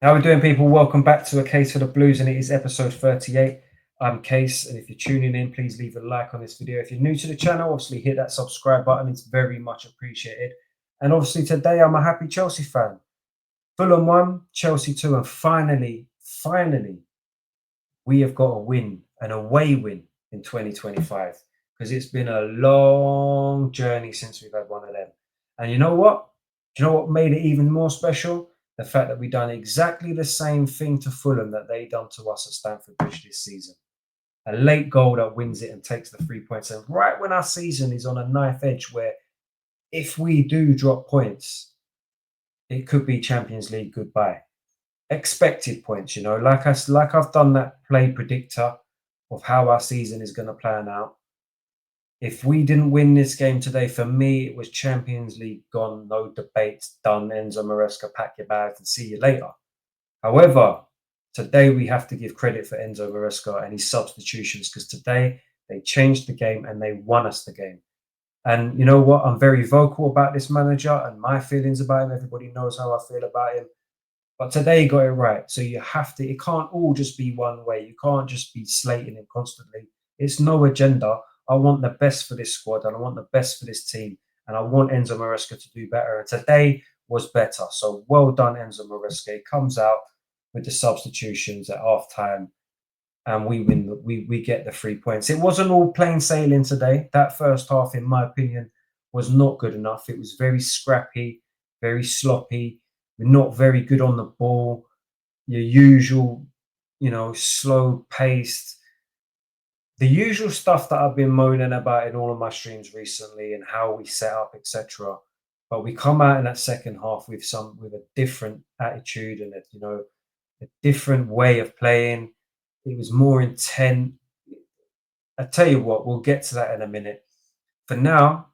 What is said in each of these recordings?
How we doing, people? Welcome back to A Case for the Blues, and it is episode 38. I'm Case, and if you're tuning in, please leave a like on this video. If you're new to the channel, obviously hit that subscribe button. It's very much appreciated. And obviously today I'm a happy Chelsea fan. Fulham 1, Chelsea 2, and finally, we have got a win, an away win in 2025, because it's been a long journey since we've had one of them. And you know what? Do you know what made it even more special? The fact that we done exactly the same thing to Fulham that they done to us at Stamford Bridge this season. A late goal that wins it and takes the 3 points. And right when our season is on a knife edge, where if we do drop points, it could be Champions League goodbye. Expected points, like I've done that play predictor of how our season is going to plan out. If we didn't win this game today, for me, it was Champions League gone, no debates, done. Enzo Maresca, pack your bags and see you later. However, today we have to give credit for Enzo Maresca and his substitutions, because today they changed the game and they won us the game. And you know what? I'm very vocal about this manager and my feelings about him. Everybody knows how I feel about him. But today he got it right. So you have to, it can't all just be one way. You can't just be slating him constantly. It's no agenda. I want the best for this squad and I want the best for this team. And I want Enzo Maresca to do better. And today was better. So well done, Enzo Maresca. He comes out with the substitutions at half time and we win. We get the 3 points. It wasn't all plain sailing today. That first half, in my opinion, was not good enough. It was very scrappy, very sloppy. We're not very good on the ball. Your usual, slow paced, the usual stuff that I've been moaning about in all of my streams recently and how we set up, etc. But we come out in that second half with a different attitude and a different way of playing. It was more intent. I tell you what, we'll get to that in a minute. For now,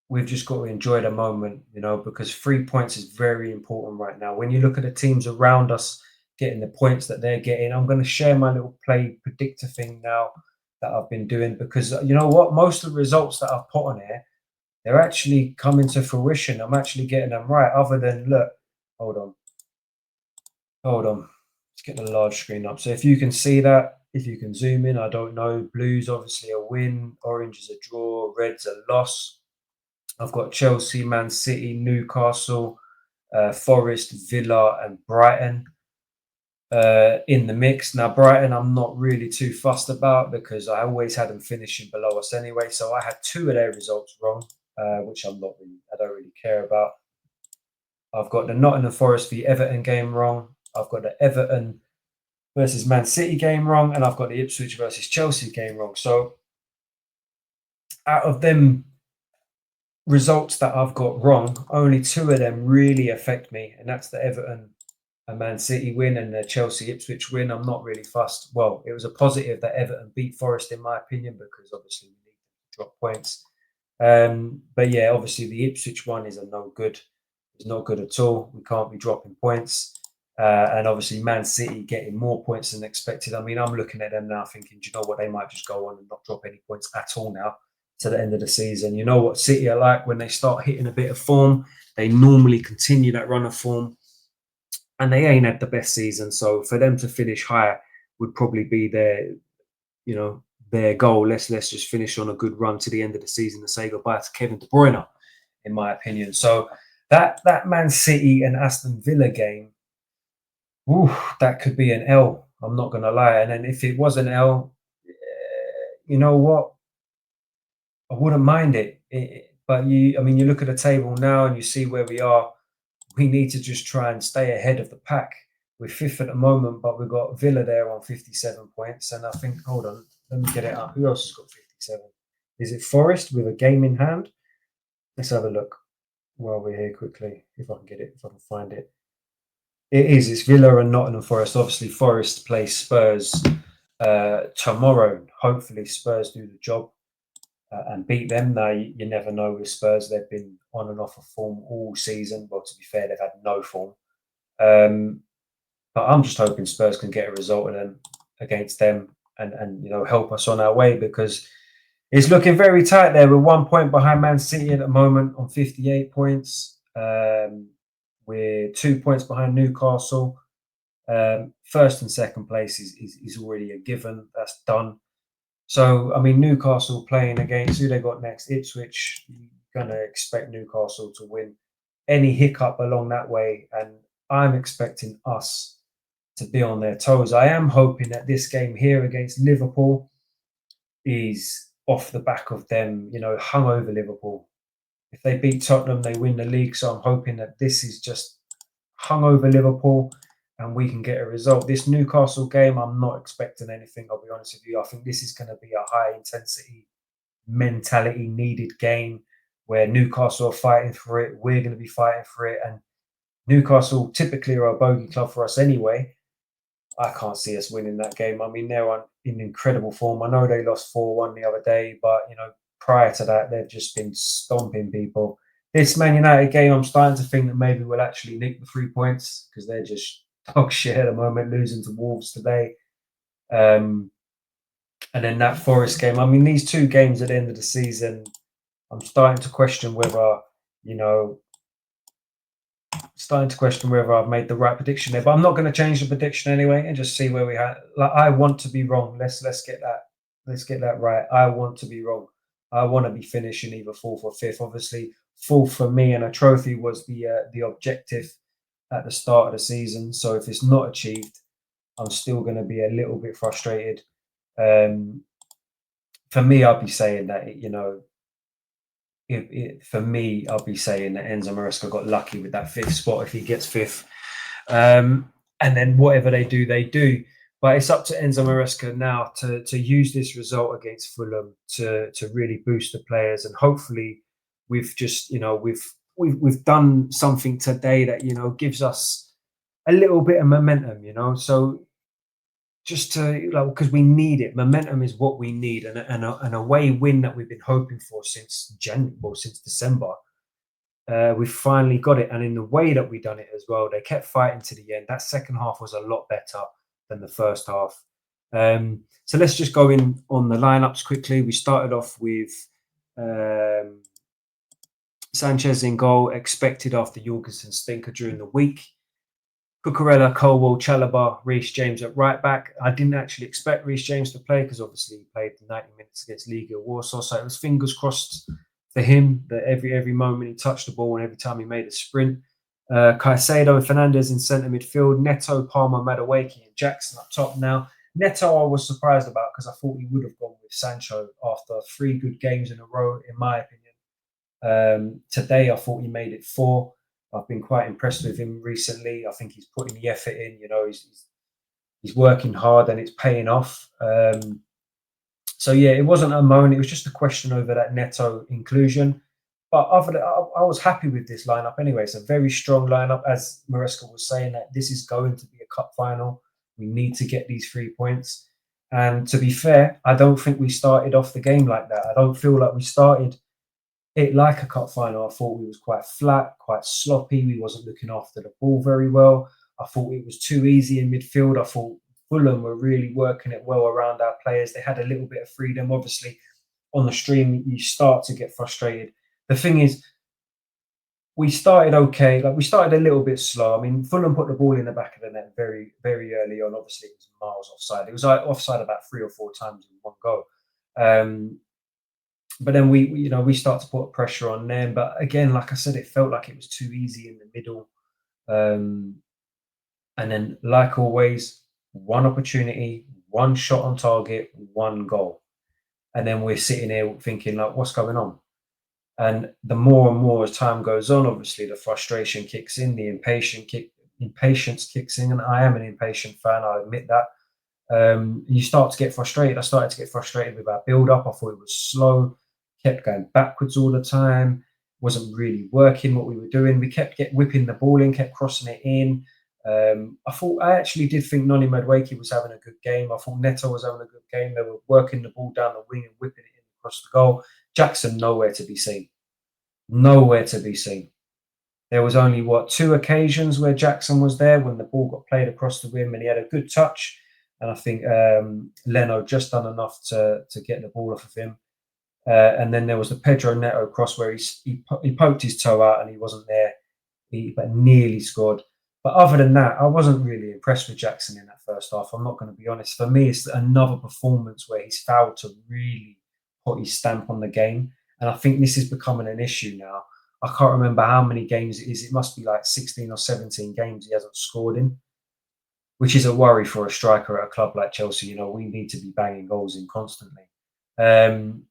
we've just got to enjoy the moment, because 3 points is very important right now. When you look at the teams around us getting the points that they're getting, I'm going to share my little play predictor thing now that I've been doing, because you know what? Most of the results that I've put on here, they're actually coming to fruition. I'm actually getting them right. Other than, look, hold on. Let's get the large screen up. So if you can see that, if you can zoom in, I don't know. Blues, obviously a win. Orange is a draw. Red's a loss. I've got Chelsea, Man City, Newcastle, Forest, Villa, and Brighton in the mix. Now, Brighton, I'm not really too fussed about because I always had them finishing below us anyway. So I had two of their results wrong, which I don't really care about. I've got the Nottingham Forest v Everton game wrong. I've got the Everton versus Man City game wrong, and I've got the Ipswich versus Chelsea game wrong. So out of them results that I've got wrong, only two of them really affect me, and that's the Everton and Man City win and the Chelsea Ipswich win. I'm not really fussed. Well, it was a positive that Everton beat Forest, in my opinion, because obviously we need to drop points. But yeah, obviously the Ipswich one is a no good. It's not good at all. We can't be dropping points. And obviously Man City getting more points than expected. I mean, I'm looking at them now thinking, do you know what? They might just go on and not drop any points at all now to the end of the season. You know what City are like when they start hitting a bit of form. They normally continue that run of form. And they ain't had the best season. So for them to finish higher would probably be their goal. Let's just finish on a good run to the end of the season and say goodbye to Kevin De Bruyne, in my opinion. So that Man City and Aston Villa game, that could be an L. I'm not going to lie. And then if it was an L, you know what? I wouldn't mind it. But you look at the table now and you see where we are. We need to just try and stay ahead of the pack. We're fifth at the moment, but we've got Villa there on 57 points. And I think, hold on, let me get it up. Who else has got 57? Is it Forest with a game in hand? Let's have a look while we're here quickly, if I can get it, if I can find it. It is. It's Villa and Nottingham Forest. Obviously, Forest play Spurs tomorrow. Hopefully, Spurs do the job and beat them. Now, you never know with Spurs. They've been on and off of form all season. Well, to be fair, they've had no form. But I'm just hoping Spurs can get a result against them and help us on our way, because it's looking very tight there. We're 1 point behind Man City at the moment on 58 points. We're 2 points behind Newcastle First and second place is already a given. That's done. So, I mean, Newcastle playing against who they got next? Ipswich. You're going to expect Newcastle to win. Any hiccup along that way, and I'm expecting us to be on their toes. I am hoping that this game here against Liverpool is off the back of them, hung over Liverpool. If they beat Tottenham, they win the league. So I'm hoping that this is just hung over Liverpool and we can get a result. This Newcastle game, I'm not expecting anything. I'll be honest with you. I think this is going to be a high intensity, mentality needed game where Newcastle are fighting for it. We're going to be fighting for it. And Newcastle typically are a bogey club for us anyway. I can't see us winning that game. I mean, they're in incredible form. I know they lost 4-1 the other day, but prior to that, they've just been stomping people. This Man United game, I'm starting to think that maybe we'll actually nick the 3 points because they're just dog shit at the moment, losing to Wolves today. And then that Forest game. I mean, these two games at the end of the season, I'm starting to question whether, I've made the right prediction there. But I'm not going to change the prediction anyway and just see where we had. Like, I want to be wrong. Let's get that right. I want to be wrong. I want to be finishing either fourth or fifth. Obviously, fourth for me and a trophy was the objective at the start of the season. So if it's not achieved, I'm still going to be a little bit frustrated. For me, I'll be saying that for me, I'll be saying that Enzo Maresca got lucky with that fifth spot if he gets fifth. And then whatever they do. But it's up to Enzo Maresca now to use this result against Fulham to really boost the players, and hopefully we've just we've done something today that gives us a little bit of momentum. So just to because we need it. Momentum is what we need, and an away win that we've been hoping for since since December. We've finally got it, and in the way that we done it as well, they kept fighting to the end. That second half was a lot better than the first half. So let's just go in on the lineups quickly. We started off with Sanchez in goal, expected after Jorgensen's stinker during the week. Cucurella, Colwell, Chalobah, Reece James at right back. I didn't actually expect Reece James to play because obviously he played the 90 minutes against Liga Warsaw, so it was fingers crossed for him that every moment he touched the ball and every time he made a sprint. Caicedo and Fernandes in centre midfield. Neto, Palmer, Madueke and Jackson up top. Now, Neto I was surprised about because I thought he would have gone with Sancho after 3 good games in a row, in my opinion. Today I thought he made it 4. I've been quite impressed with him recently. I think he's putting the effort in. He's working hard and it's paying off. So yeah, it wasn't a moan. It was just a question over that Neto inclusion. But other than I was happy with this lineup anyway. It's a very strong lineup, as Maresca was saying that this is going to be a cup final. We need to get these 3 points. And to be fair, I don't think we started off the game like that. I don't feel like we started it like a cup final. I thought we was quite flat, quite sloppy. We wasn't looking after the ball very well. I thought it was too easy in midfield. I thought Fulham were really working it well around our players. They had a little bit of freedom. Obviously, on the stream, you start to get frustrated. The thing is, we started okay. We started a little bit slow. I mean, Fulham put the ball in the back of the net very, very early on. Obviously, it was miles offside. It was offside about 3 or 4 times in one go. But then we start to put pressure on them. But again, like I said, it felt like it was too easy in the middle. And then, like always, one opportunity, one shot on target, one goal. And then we're sitting here thinking, what's going on? And the more and more as time goes on, obviously the frustration kicks in, the impatience kicks in. And I am an impatient fan, I admit that. You start to get frustrated. I started to get frustrated with our build-up. I thought it was slow, kept going backwards all the time, wasn't really working what we were doing. We kept whipping the ball in, kept crossing it in. I actually did think Noni Madueke was having a good game. I thought Neto was having a good game. They were working the ball down the wing and whipping it in across the goal. Jackson, nowhere to be seen. Nowhere to be seen. There was only, 2 occasions where Jackson was there when the ball got played across the rim and he had a good touch. And I think Leno just done enough to get the ball off of him. And then there was the Pedro Neto cross where he poked his toe out and he wasn't there, but nearly scored. But other than that, I wasn't really impressed with Jackson in that first half. I'm not going to be honest. For me, it's another performance where he's failed to really put his stamp on the game. And I think this is becoming an issue now. I can't remember how many games it is. It must be like 16 or 17 games he hasn't scored in, which is a worry for a striker at a club like Chelsea. You know, we need to be banging goals in constantly. Um,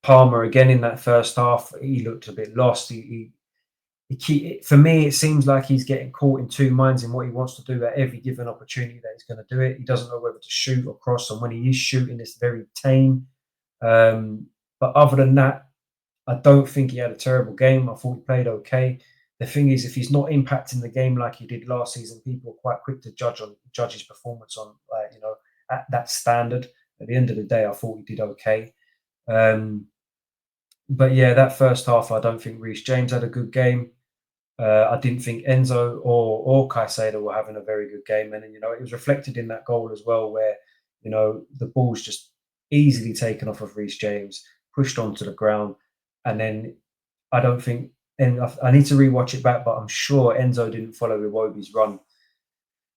Palmer, again, in that first half, he looked a bit lost. For me, it seems like he's getting caught in two minds in what he wants to do at every given opportunity that he's going to do it. He doesn't know whether to shoot or cross, and when he is shooting, it's very tame. But other than that, I don't think he had a terrible game. I thought he played okay. The thing is, if he's not impacting the game like he did last season, people are quite quick to judge his performance on, at that standard. At the end of the day, I thought he did okay. But yeah, that first half, I don't think Reece James had a good game. I didn't think Enzo or Caicedo were having a very good game, and it was reflected in that goal as well, where the ball's just easily taken off of Reece James, pushed onto the ground, and then I don't think, and I need to rewatch it back, but I'm sure Enzo didn't follow Iwobi's run.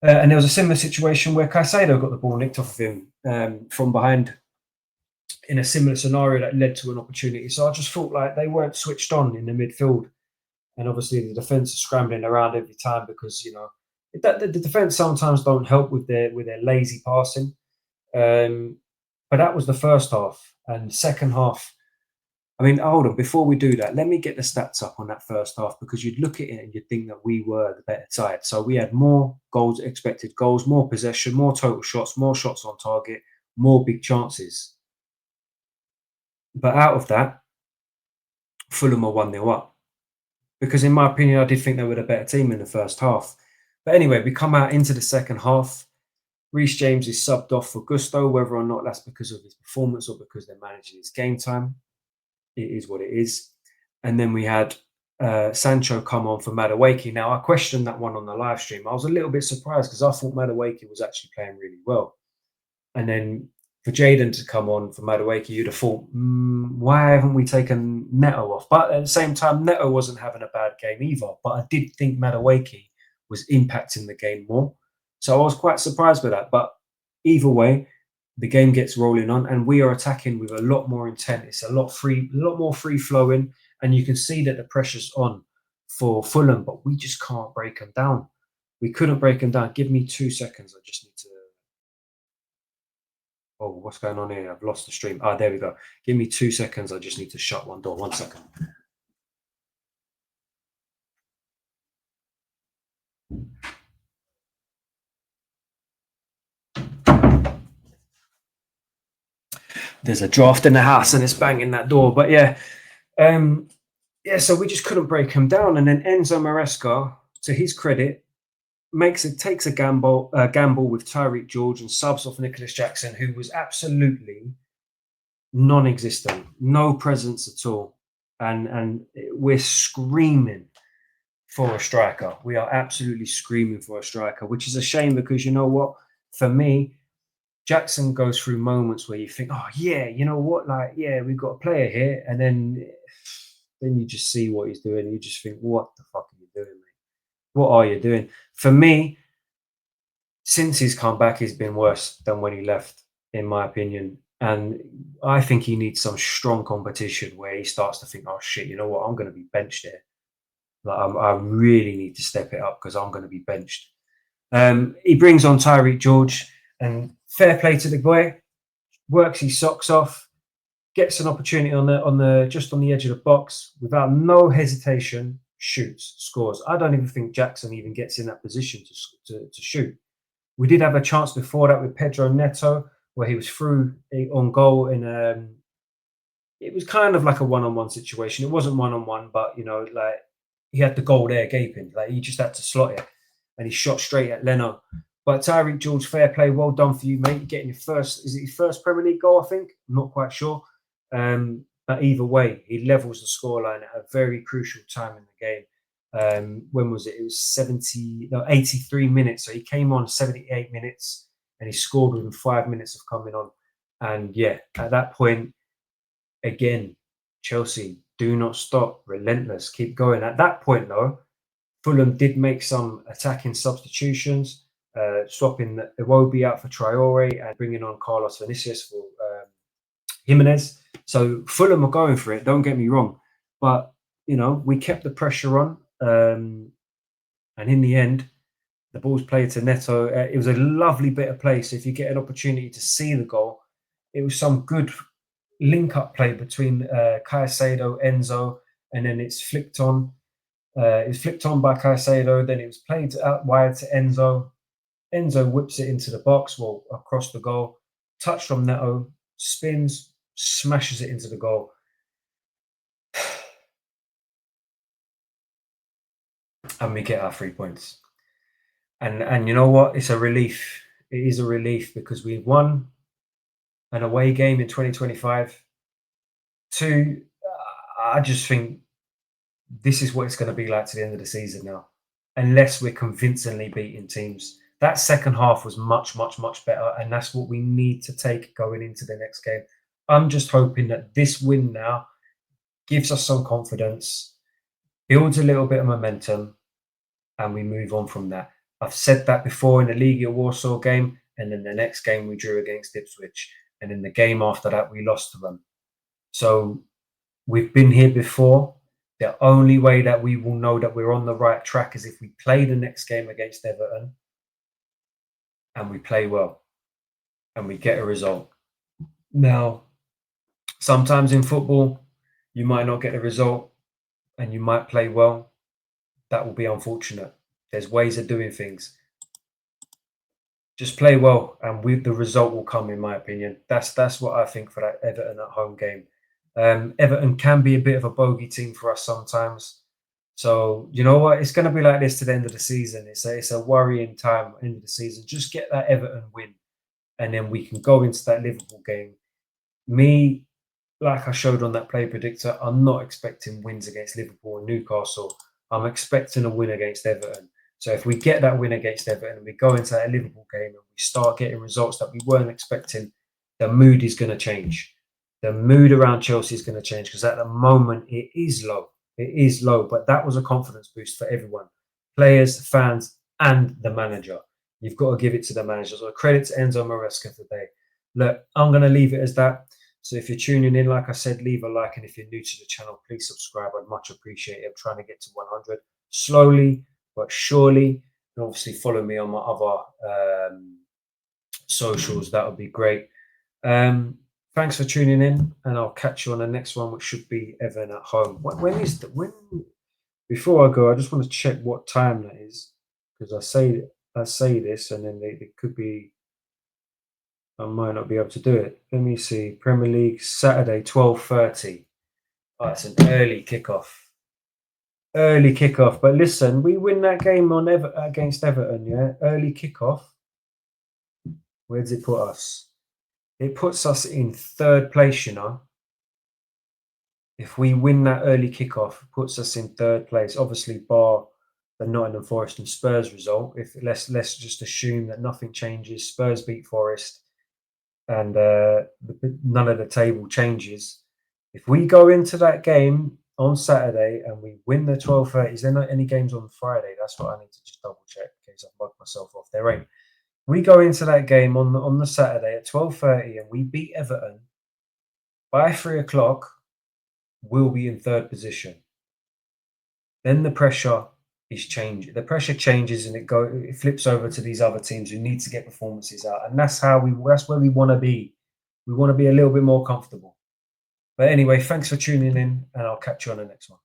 And there was a similar situation where Caicedo got the ball nicked off of him from behind in a similar scenario that led to an opportunity. So I just felt like they weren't switched on in the midfield. And obviously the defence are scrambling around every time because, the defence sometimes don't help with their lazy passing. But that was the first half. And second half, I mean, hold on, before we do that, let me get the stats up on that first half, because you'd look at it and you'd think that we were the better side. So we had more goals, expected goals, more possession, more total shots, more shots on target, more big chances. But out of that, Fulham are 1-0 up. Because in my opinion, I did think they were the better team in the first half. But anyway, we come out into the second half. Reece James is subbed off for Gusto, whether or not that's because of his performance or because they're managing his game time. It is what it is. And then we had Sancho come on for Madueke. Now, I questioned that one on the live stream. I was a little bit surprised because I thought Madueke was actually playing really well. And then for Jaden to come on for Madueke, you'd have thought, why haven't we taken Neto off? But at the same time, Neto wasn't having a bad game either. But I did think Madueke was impacting the game more. So I was quite surprised by that. But either way, the game gets rolling on and we are attacking with a lot more intent. It's a lot more free flowing. And you can see that the pressure's on for Fulham, but we just can't break them down. We couldn't break them down. Give me 2 seconds. I just need to... Oh, what's going on here? I've lost the stream. Ah, there we go. Give me 2 seconds. I just need to shut one door. 1 second. There's a draft in the house and it's banging that door. But yeah, so we just couldn't break him down. And then Enzo Maresca, to his credit, takes a gamble with Tyreek George and subs off Nicholas Jackson, who was absolutely non-existent, no presence at all. And we're screaming for a striker. We are absolutely screaming for a striker, which is a shame because you know what? For me, Jackson goes through moments where you think, oh yeah, you know what? Like, yeah, we've got a player here. And then you just see what he's doing. And you just think, what the fuck are you doing, mate? What are you doing? For me, since he's come back, he's been worse than when he left, in my opinion. And I think he needs some strong competition where he starts to think, oh shit, you know what? I'm going to be benched here. Like, I really need to step it up because I'm going to be benched. He brings on Tyreek George, and fair play to the boy. Works his socks off, gets an opportunity on the just on the edge of the box without no hesitation, shoots, scores. I don't even think Jackson even gets in that position to shoot. We did have a chance before that with Pedro Neto where he was through on goal in it was kind of like a one-on-one situation. It wasn't one-on-one, but like he had the goal there gaping. Like he just had to slot it, and he shot straight at Leno. But Tyreek George, fair play, well done for you, mate. You're getting your first, is it your first Premier League goal, I think? I'm not quite sure. But either way, he levels the scoreline at a very crucial time in the game. When was it? It was 83 minutes. So he came on 78 minutes and he scored within 5 minutes of coming on. And yeah, at that point, again, Chelsea, do not stop, relentless, keep going. At that point, though, Fulham did make some attacking substitutions, swapping Iwobi out for Traore and bringing on Carlos Vinicius for Jimenez. So Fulham are going for it, don't get me wrong. But, we kept the pressure on. And in the end, the ball's played to Neto. It was a lovely bit of play. So if you get an opportunity to see the goal, it was some good link-up play between Caicedo, Enzo, and then it's flicked on. It was flicked on by Caicedo, then it was played out wide to Enzo. Enzo whips it into the box, across the goal. Touch from Neto, spins, smashes it into the goal. And we get our 3 points. And you know what? It's a relief. It is a relief because we won an away game in 2025. Two, I just think this is what it's going to be like to the end of the season now, unless we're convincingly beating teams. That second half was much, much, much better, and that's what we need to take going into the next game. I'm just hoping that this win now gives us some confidence, builds a little bit of momentum, and we move on from that. I've said that before in the Legia Warsaw game, and then the next game we drew against Ipswich, and in the game after that we lost to them. So we've been here before. The only way that we will know that we're on the right track is if we play the next game against Everton and we play well and we get a result. Now, sometimes in football, you might not get a result and you might play well. That will be unfortunate. There's ways of doing things. Just play well and the result will come, in my opinion. That's what I think for that Everton at home game. Everton can be a bit of a bogey team for us sometimes. So, you know what? It's going to be like this to the end of the season. It's a worrying time, end of the season. Just get that Everton win, and then we can go into that Liverpool game. Me, like I showed on that play predictor, I'm not expecting wins against Liverpool and Newcastle. I'm expecting a win against Everton. So if we get that win against Everton and we go into that Liverpool game and we start getting results that we weren't expecting, the mood is going to change. The mood around Chelsea is going to change because at the moment it is low. It is low, but that was a confidence boost for everyone. Players, fans, and the manager. You've got to give it to the manager. So credit to Enzo Maresca today. Look, I'm going to leave it as that. So if you're tuning in, like I said, leave a like. And if you're new to the channel, please subscribe. I'd much appreciate it. I'm trying to get to 100 slowly but surely. And obviously follow me on my other socials. That would be great. Thanks for tuning in, and I'll catch you on the next one, which should be Everton at home. When? Before I go, I just want to check what time that is, because I say this, and then it could be I might not be able to do it. Let me see. Premier League Saturday 12:30. Oh, it's an early kickoff. Early kickoff, but listen, we win that game against Everton. Yeah, early kickoff. Where does it put us? It puts us in third place, If we win that early kickoff, it puts us in third place. Obviously, bar the Nottingham Forest and Spurs result. Let's just assume that nothing changes. Spurs beat Forest, and none of the table changes. If we go into that game on Saturday and we win the 12:30, is there not any games on Friday? That's what I need to just double check in case I've bugged myself off. There ain't. We go into that game on the Saturday at 12:30 and we beat Everton, by 3 o'clock, we'll be in third position. Then the pressure is changing. The pressure changes and it flips over to these other teams who need to get performances out. And that's where we want to be. We want to be a little bit more comfortable. But anyway, thanks for tuning in, and I'll catch you on the next one.